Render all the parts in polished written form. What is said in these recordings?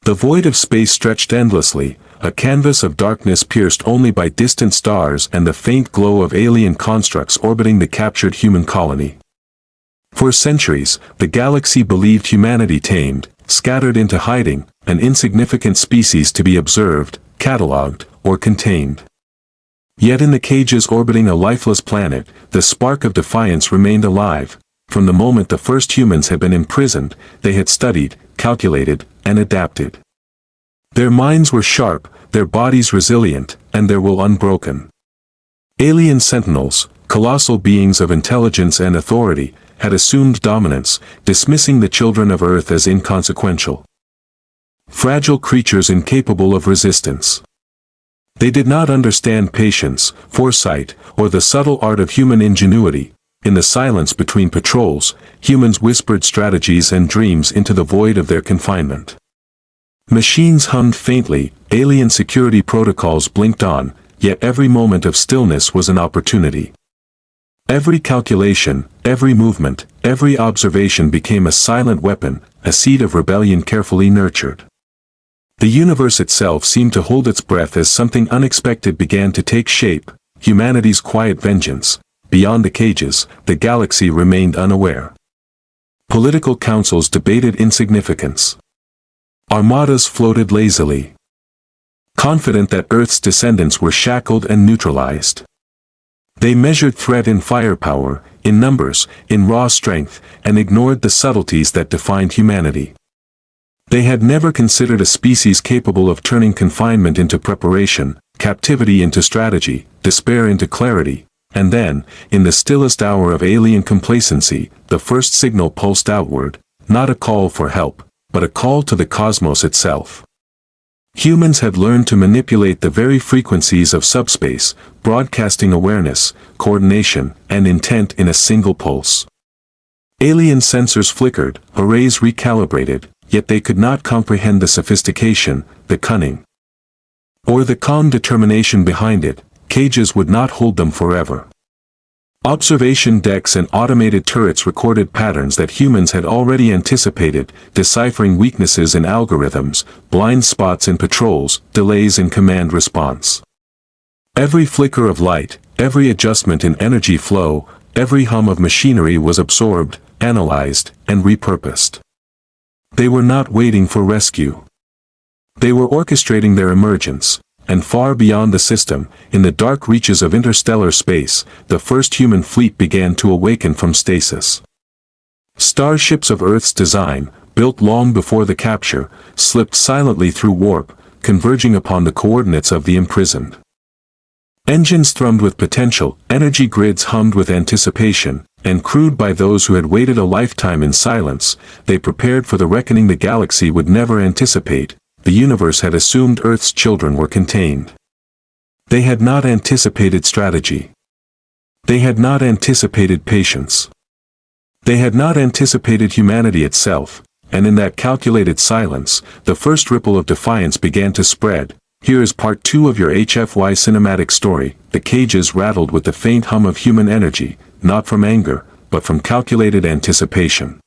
The void of space stretched endlessly, a canvas of darkness pierced only by distant stars and the faint glow of alien constructs orbiting the captured human colony. For centuries, the galaxy believed humanity tamed, scattered into hiding, an insignificant species to be observed, catalogued, or contained. Yet in the cages orbiting a lifeless planet, the spark of defiance remained alive. From the moment the first humans had been imprisoned, they had studied, calculated, and adapted. Their minds were sharp, their bodies resilient, and their will unbroken. Alien sentinels, colossal beings of intelligence and authority, had assumed dominance, dismissing the children of Earth as inconsequential. Fragile creatures incapable of resistance. They did not understand patience, foresight, or the subtle art of human ingenuity. In the silence between patrols, humans whispered strategies and dreams into the void of their confinement. Machines hummed faintly, alien security protocols blinked on, yet every moment of stillness was an opportunity. Every calculation, every movement, every observation became a silent weapon, a seed of rebellion carefully nurtured. The universe itself seemed to hold its breath as something unexpected began to take shape, humanity's quiet vengeance. Beyond the cages, the galaxy remained unaware. Political councils debated insignificance. Armadas floated lazily, confident that Earth's descendants were shackled and neutralized. They measured threat in firepower, in numbers, in raw strength, and ignored the subtleties that defined humanity. They had never considered a species capable of turning confinement into preparation, captivity into strategy, despair into clarity, and then, in the stillest hour of alien complacency, the first signal pulsed outward, not a call for help, but a call to the cosmos itself. Humans had learned to manipulate the very frequencies of subspace, broadcasting awareness, coordination, and intent in a single pulse. Alien sensors flickered, arrays recalibrated, yet they could not comprehend the sophistication, the cunning, or the calm determination behind it. Cages would not hold them forever. Observation decks and automated turrets recorded patterns that humans had already anticipated, deciphering weaknesses in algorithms, blind spots in patrols, delays in command response. Every flicker of light, every adjustment in energy flow, every hum of machinery was absorbed, analyzed, and repurposed. They were not waiting for rescue. They were orchestrating their emergence. And far beyond the system, in the dark reaches of interstellar space, the first human fleet began to awaken from stasis. Starships of Earth's design, built long before the capture, slipped silently through warp, converging upon the coordinates of the imprisoned. Engines thrummed with potential, energy grids hummed with anticipation, and crewed by those who had waited a lifetime in silence, they prepared for the reckoning the galaxy would never anticipate. The universe had assumed Earth's children were contained. They had not anticipated strategy. They had not anticipated patience. They had not anticipated humanity itself, and in that calculated silence, the first ripple of defiance began to spread. Here is part 2 of your HFY cinematic story. The cages rattled with the faint hum of human energy, not from anger, but from calculated anticipation.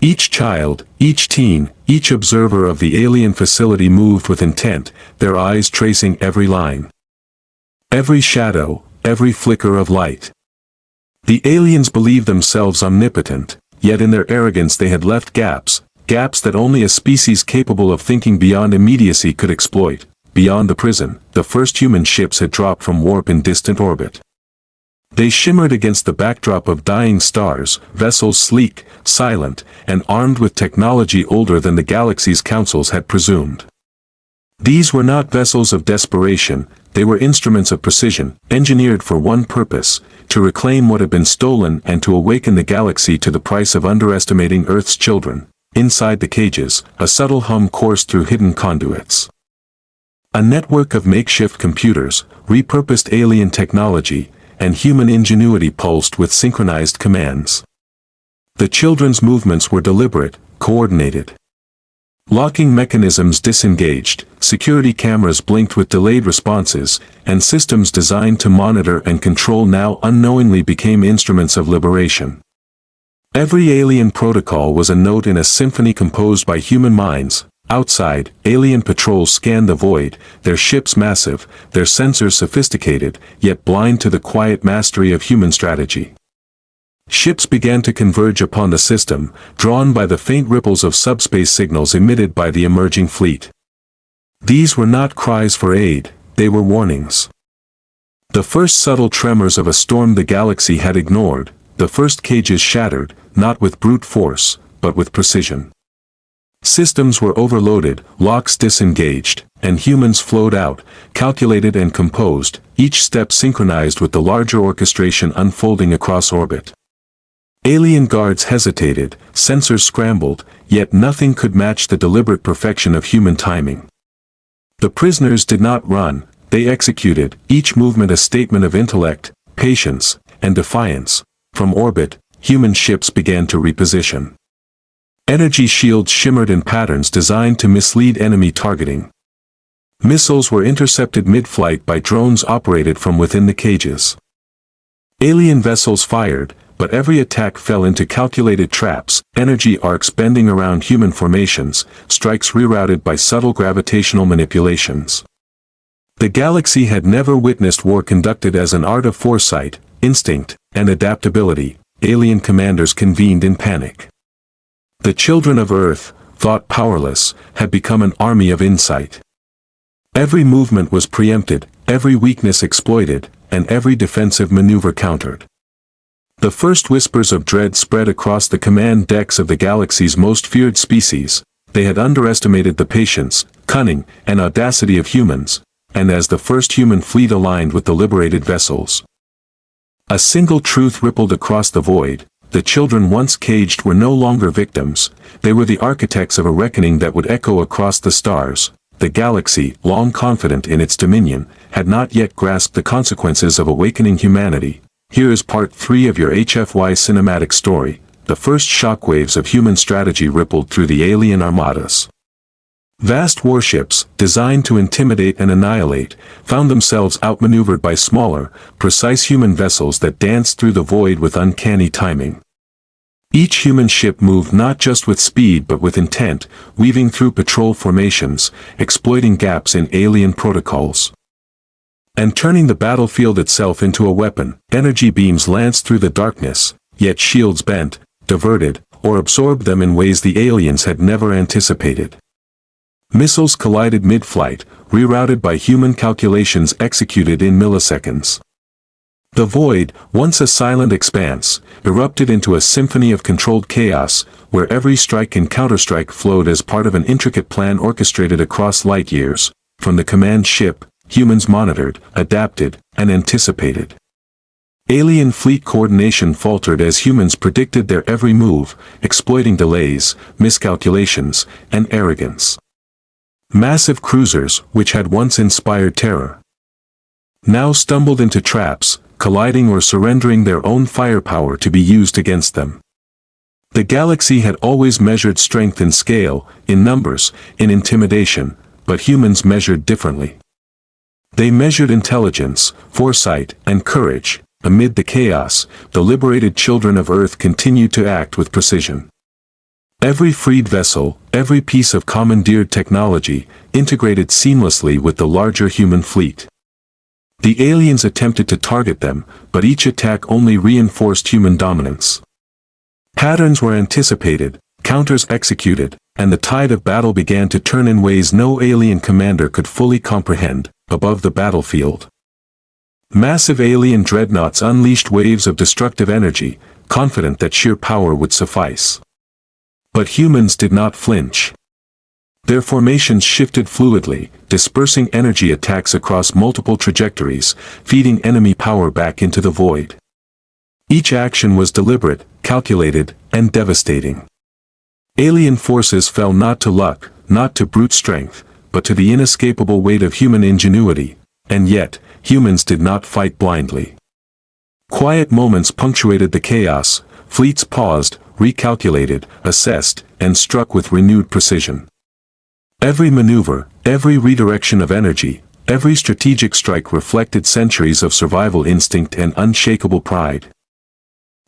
Each child, each teen, each observer of the alien facility moved with intent, their eyes tracing every line, every shadow, every flicker of light. The aliens believed themselves omnipotent, yet in their arrogance they had left gaps that only a species capable of thinking beyond immediacy could exploit. Beyond the prison, the first human ships had dropped from warp in distant orbit. They shimmered against the backdrop of dying stars, vessels sleek, silent, and armed with technology older than the galaxy's councils had presumed. These were not vessels of desperation, they were instruments of precision, engineered for one purpose, to reclaim what had been stolen and to awaken the galaxy to the price of underestimating Earth's children. Inside the cages, a subtle hum coursed through hidden conduits. A network of makeshift computers, repurposed alien technology, and human ingenuity pulsed with synchronized commands. The children's movements were deliberate, coordinated. Locking mechanisms disengaged, security cameras blinked with delayed responses, and systems designed to monitor and control now unknowingly became instruments of liberation. Every alien protocol was a note in a symphony composed by human minds, Outside, alien patrols scanned the void, their ships massive, their sensors sophisticated, yet blind to the quiet mastery of human strategy. Ships began to converge upon the system, drawn by the faint ripples of subspace signals emitted by the emerging fleet. These were not cries for aid, they were warnings. The first subtle tremors of a storm the galaxy had ignored, the first cages shattered, not with brute force, but with precision. Systems were overloaded, locks disengaged, and humans flowed out, calculated and composed, each step synchronized with the larger orchestration unfolding across orbit. Alien guards hesitated, sensors scrambled, yet nothing could match the deliberate perfection of human timing. The prisoners did not run, they executed, each movement a statement of intellect, patience, and defiance. From orbit, human ships began to reposition. Energy shields shimmered in patterns designed to mislead enemy targeting. Missiles were intercepted mid-flight by drones operated from within the cages. Alien vessels fired, but every attack fell into calculated traps, energy arcs bending around human formations, strikes rerouted by subtle gravitational manipulations. The galaxy had never witnessed war conducted as an art of foresight, instinct, and adaptability. Alien commanders convened in panic. The children of Earth, thought powerless, had become an army of insight. Every movement was preempted, every weakness exploited, and every defensive maneuver countered. The first whispers of dread spread across the command decks of the galaxy's most feared species. They had underestimated the patience, cunning, and audacity of humans, and as the first human fleet aligned with the liberated vessels, a single truth rippled across the void: the children once caged were no longer victims, they were the architects of a reckoning that would echo across the stars. The galaxy, long confident in its dominion, had not yet grasped the consequences of awakening humanity. Here is part 3 of your HFY cinematic story. The first shockwaves of human strategy rippled through the alien armadas. Vast warships, designed to intimidate and annihilate, found themselves outmaneuvered by smaller, precise human vessels that danced through the void with uncanny timing. Each human ship moved not just with speed but with intent, weaving through patrol formations, exploiting gaps in alien protocols, and turning the battlefield itself into a weapon. Energy beams lanced through the darkness, yet shields bent, diverted, or absorbed them in ways the aliens had never anticipated. Missiles collided mid-flight, rerouted by human calculations executed in milliseconds. The void, once a silent expanse, erupted into a symphony of controlled chaos, where every strike and counterstrike flowed as part of an intricate plan orchestrated across light years. From the command ship, humans monitored, adapted, and anticipated. Alien fleet coordination faltered as humans predicted their every move, exploiting delays, miscalculations, and arrogance. Massive cruisers, which had once inspired terror, now stumbled into traps, colliding or surrendering their own firepower to be used against them. The galaxy had always measured strength in scale, in numbers, in intimidation, but humans measured differently. They measured intelligence, foresight, and courage. Amid the chaos, the liberated children of Earth continued to act with precision. Every freed vessel, every piece of commandeered technology, integrated seamlessly with the larger human fleet. The aliens attempted to target them, but each attack only reinforced human dominance. Patterns were anticipated, counters executed, and the tide of battle began to turn in ways no alien commander could fully comprehend. Above the battlefield, massive alien dreadnoughts unleashed waves of destructive energy, confident that sheer power would suffice. But humans did not flinch. Their formations shifted fluidly, dispersing energy attacks across multiple trajectories, feeding enemy power back into the void. Each action was deliberate, calculated, and devastating. Alien forces fell not to luck, not to brute strength, but to the inescapable weight of human ingenuity, and yet, humans did not fight blindly. Quiet moments punctuated the chaos, fleets paused, recalculated, assessed, and struck with renewed precision. Every maneuver, every redirection of energy, every strategic strike reflected centuries of survival instinct and unshakable pride.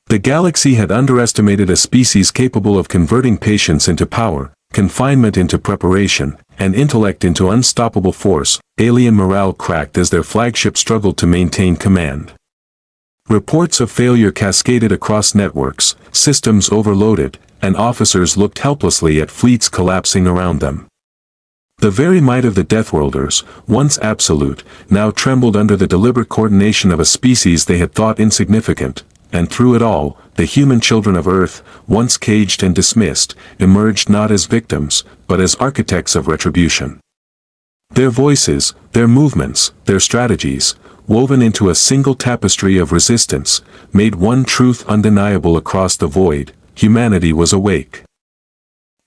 The galaxy had underestimated a species capable of converting patience into power, confinement into preparation, and intellect into unstoppable force, alien morale cracked as their flagship struggled to maintain command. Reports of failure cascaded across networks, systems overloaded, and officers looked helplessly at fleets collapsing around them. The very might of the Deathworlders, once absolute, now trembled under the deliberate coordination of a species they had thought insignificant, and through it all, the human children of Earth, once caged and dismissed, emerged not as victims, but as architects of retribution. Their voices, their movements, their strategies, woven into a single tapestry of resistance, made one truth undeniable across the void: humanity was awake.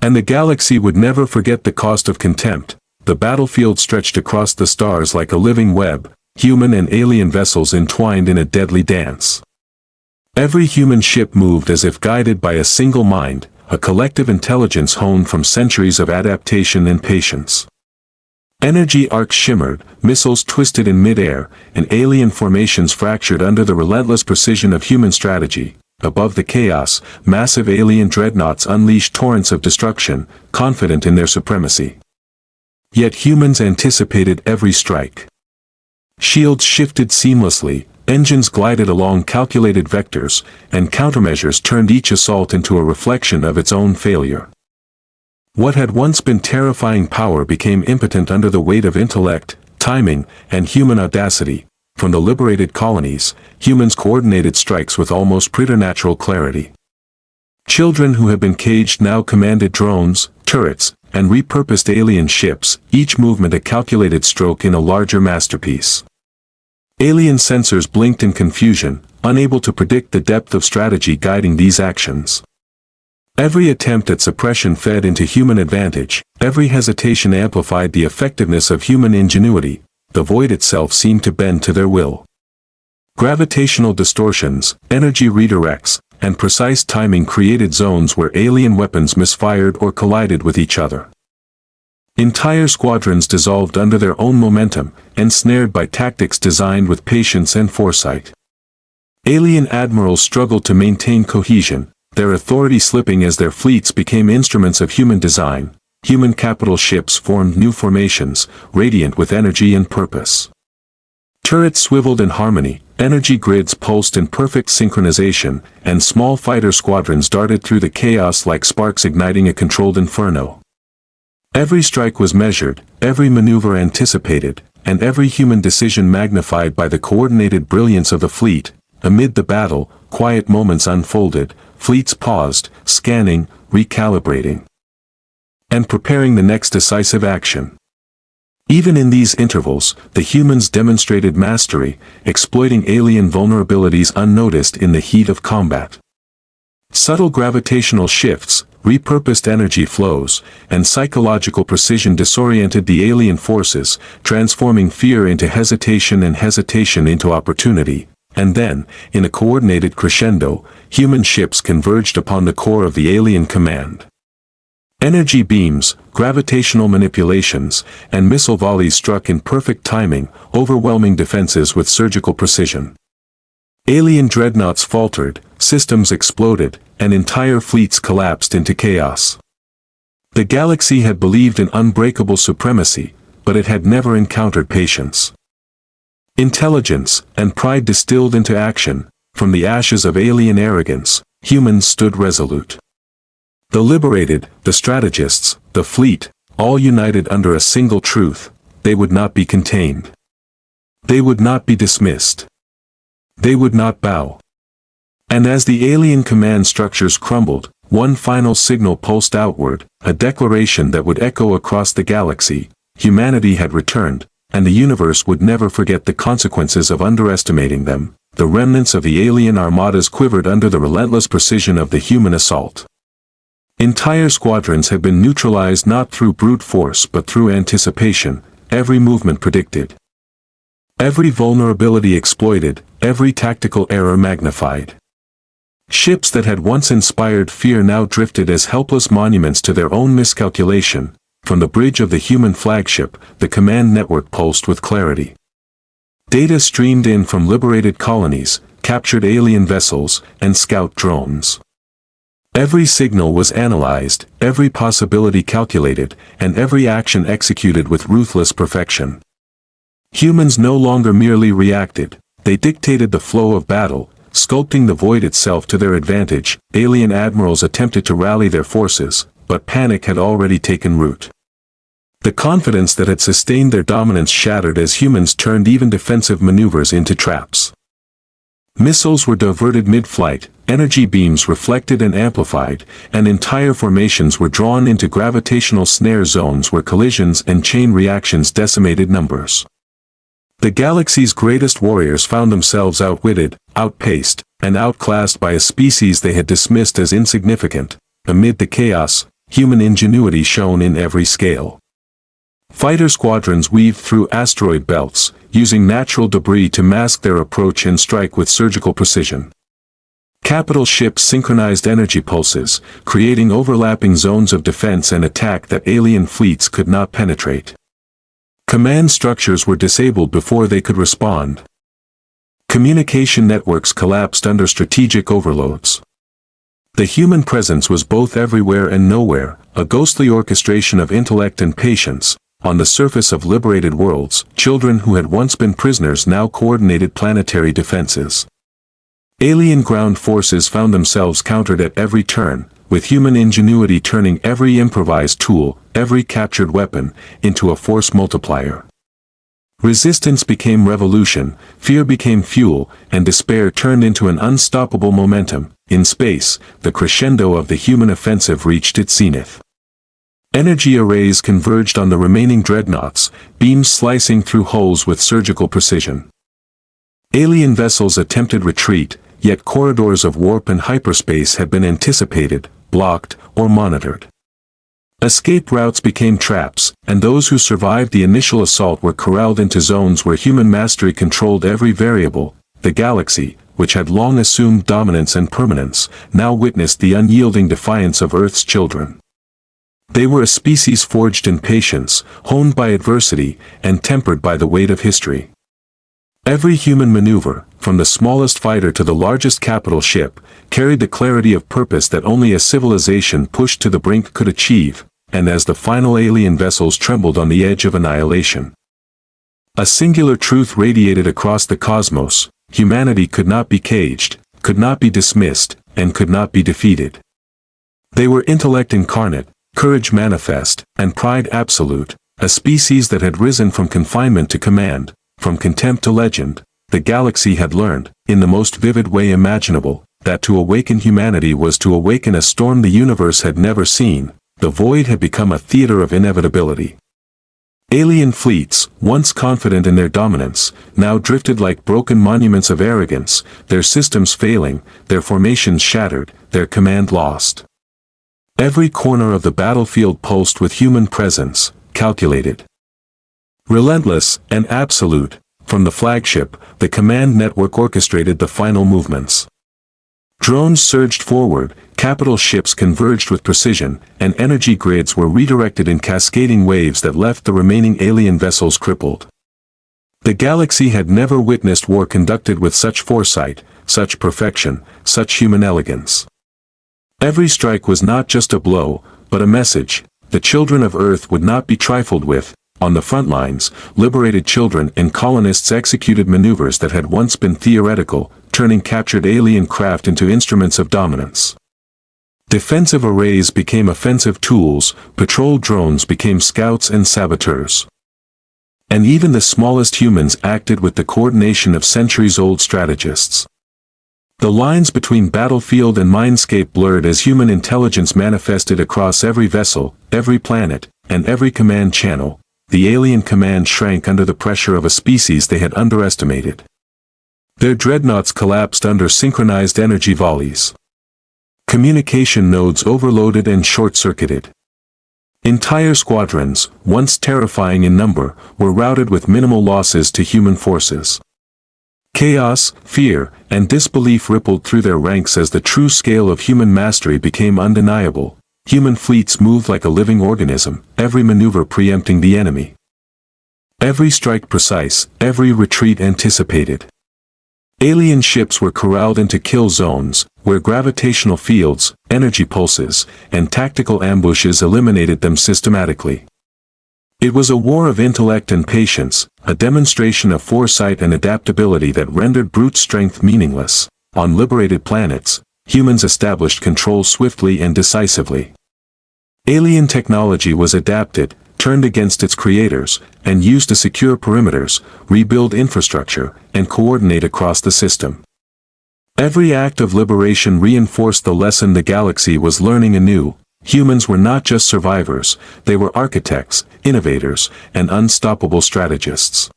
And the galaxy would never forget the cost of contempt. The battlefield stretched across the stars like a living web, human and alien vessels entwined in a deadly dance. Every human ship moved as if guided by a single mind, a collective intelligence honed from centuries of adaptation and patience. Energy arcs shimmered, missiles twisted in midair, and alien formations fractured under the relentless precision of human strategy. Above the chaos, massive alien dreadnoughts unleashed torrents of destruction, confident in their supremacy. Yet humans anticipated every strike. Shields shifted seamlessly, engines glided along calculated vectors, and countermeasures turned each assault into a reflection of its own failure. What had once been terrifying power became impotent under the weight of intellect, timing, and human audacity. From the liberated colonies, humans coordinated strikes with almost preternatural clarity. Children who had been caged now commanded drones, turrets, and repurposed alien ships, each movement a calculated stroke in a larger masterpiece. Alien sensors blinked in confusion, unable to predict the depth of strategy guiding these actions. Every attempt at suppression fed into human advantage, every hesitation amplified the effectiveness of human ingenuity. The void itself seemed to bend to their will. Gravitational distortions, energy redirects, and precise timing created zones where alien weapons misfired or collided with each other. Entire squadrons dissolved under their own momentum, ensnared by tactics designed with patience and foresight. Alien admirals struggled to maintain cohesion, their authority slipping as their fleets became instruments of human design. Human capital ships formed new formations, radiant with energy and purpose. Turrets swiveled in harmony, energy grids pulsed in perfect synchronization, and small fighter squadrons darted through the chaos like sparks igniting a controlled inferno. Every strike was measured, every maneuver anticipated, and every human decision magnified by the coordinated brilliance of the fleet. Amid the battle, quiet moments unfolded, fleets paused, scanning, recalibrating, and preparing the next decisive action. Even in these intervals, the humans demonstrated mastery, exploiting alien vulnerabilities unnoticed in the heat of combat. Subtle gravitational shifts, repurposed energy flows, and psychological precision disoriented the alien forces, transforming fear into hesitation and hesitation into opportunity. And then, in a coordinated crescendo, human ships converged upon the core of the alien command. Energy beams, gravitational manipulations, and missile volleys struck in perfect timing, overwhelming defenses with surgical precision. Alien dreadnoughts faltered, systems exploded, and entire fleets collapsed into chaos. The galaxy had believed in unbreakable supremacy, but it had never encountered patience. Intelligence and pride distilled into action. From the ashes of alien arrogance, humans stood resolute. The liberated, the strategists, the fleet, all united under a single truth: they would not be contained. They would not be dismissed. They would not bow. And as the alien command structures crumbled, one final signal pulsed outward, a declaration that would echo across the galaxy: humanity had returned, and the universe would never forget the consequences of underestimating them. The remnants of the alien armadas quivered under the relentless precision of the human assault. Entire squadrons had been neutralized not through brute force but through anticipation, every movement predicted. Every vulnerability exploited, every tactical error magnified. Ships that had once inspired fear now drifted as helpless monuments to their own miscalculation. From the bridge of the human flagship, the command network pulsed with clarity. Data streamed in from liberated colonies, captured alien vessels, and scout drones. Every signal was analyzed, every possibility calculated, and every action executed with ruthless perfection. Humans no longer merely reacted, they dictated the flow of battle, sculpting the void itself to their advantage. Alien admirals attempted to rally their forces, but panic had already taken root. The confidence that had sustained their dominance shattered as humans turned even defensive maneuvers into traps. Missiles were diverted mid-flight, energy beams reflected and amplified, and entire formations were drawn into gravitational snare zones where collisions and chain reactions decimated numbers. The galaxy's greatest warriors found themselves outwitted, outpaced, and outclassed by a species they had dismissed as insignificant. Amid the chaos, human ingenuity shone in every scale. Fighter squadrons weaved through asteroid belts, using natural debris to mask their approach and strike with surgical precision. Capital ships synchronized energy pulses, creating overlapping zones of defense and attack that alien fleets could not penetrate. Command structures were disabled before they could respond. Communication networks collapsed under strategic overloads. The human presence was both everywhere and nowhere, a ghostly orchestration of intellect and patience. On the surface of liberated worlds, children who had once been prisoners now coordinated planetary defenses. Alien ground forces found themselves countered at every turn, with human ingenuity turning every improvised tool, every captured weapon, into a force multiplier. Resistance became revolution, fear became fuel, and despair turned into an unstoppable momentum. In space, the crescendo of the human offensive reached its zenith. Energy arrays converged on the remaining dreadnoughts, beams slicing through hulls with surgical precision. Alien vessels attempted retreat, yet corridors of warp and hyperspace had been anticipated, blocked, or monitored. Escape routes became traps, and those who survived the initial assault were corralled into zones where human mastery controlled every variable. The galaxy, which had long assumed dominance and permanence, now witnessed the unyielding defiance of Earth's children. They were a species forged in patience, honed by adversity, and tempered by the weight of history. Every human maneuver, from the smallest fighter to the largest capital ship, carried the clarity of purpose that only a civilization pushed to the brink could achieve, and as the final alien vessels trembled on the edge of annihilation, a singular truth radiated across the cosmos: humanity could not be caged, could not be dismissed, and could not be defeated. They were intellect incarnate, courage manifest, and pride absolute, a species that had risen from confinement to command, from contempt to legend. The galaxy had learned, in the most vivid way imaginable, that to awaken humanity was to awaken a storm the universe had never seen. The void had become a theater of inevitability. Alien fleets, once confident in their dominance, now drifted like broken monuments of arrogance, their systems failing, their formations shattered, their command lost. Every corner of the battlefield pulsed with human presence, calculated, relentless, and absolute. From the flagship, the command network orchestrated the final movements. Drones surged forward, capital ships converged with precision, and energy grids were redirected in cascading waves that left the remaining alien vessels crippled. The galaxy had never witnessed war conducted with such foresight, such perfection, such human elegance. Every strike was not just a blow, but a message. The children of Earth would not be trifled with. On the front lines, liberated children and colonists executed maneuvers that had once been theoretical, turning captured alien craft into instruments of dominance. Defensive arrays became offensive tools, patrol drones became scouts and saboteurs. And even the smallest humans acted with the coordination of centuries-old strategists. The lines between battlefield and mindscape blurred as human intelligence manifested across every vessel, every planet, and every command channel. The alien command shrank under the pressure of a species they had underestimated. Their dreadnoughts collapsed under synchronized energy volleys. Communication nodes overloaded and short-circuited. Entire squadrons, once terrifying in number, were routed with minimal losses to human forces. Chaos, fear, and disbelief rippled through their ranks as the true scale of human mastery became undeniable. Human fleets moved like a living organism, every maneuver preempting the enemy. Every strike precise, every retreat anticipated. Alien ships were corralled into kill zones, where gravitational fields, energy pulses, and tactical ambushes eliminated them systematically. It was a war of intellect and patience, a demonstration of foresight and adaptability that rendered brute strength meaningless. On liberated planets, humans established control swiftly and decisively. Alien technology was adapted, turned against its creators, and used to secure perimeters, rebuild infrastructure, and coordinate across the system. Every act of liberation reinforced the lesson the galaxy was learning anew. Humans were not just survivors, they were architects, innovators, and unstoppable strategists.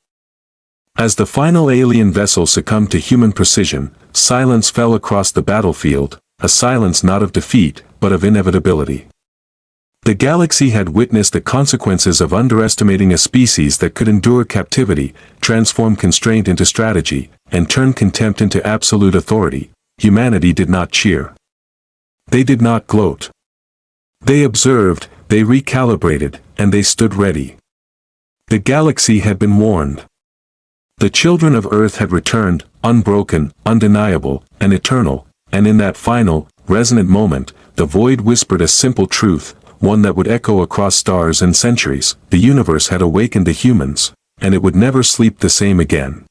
As the final alien vessel succumbed to human precision, silence fell across the battlefield, a silence not of defeat, but of inevitability. The galaxy had witnessed the consequences of underestimating a species that could endure captivity, transform constraint into strategy, and turn contempt into absolute authority. Humanity did not cheer. They did not gloat. They observed, they recalibrated, and they stood ready. The galaxy had been warned. The children of Earth had returned, unbroken, undeniable, and eternal, and in that final, resonant moment, the void whispered a simple truth, one that would echo across stars and centuries. The universe had awakened the humans, and it would never sleep the same again.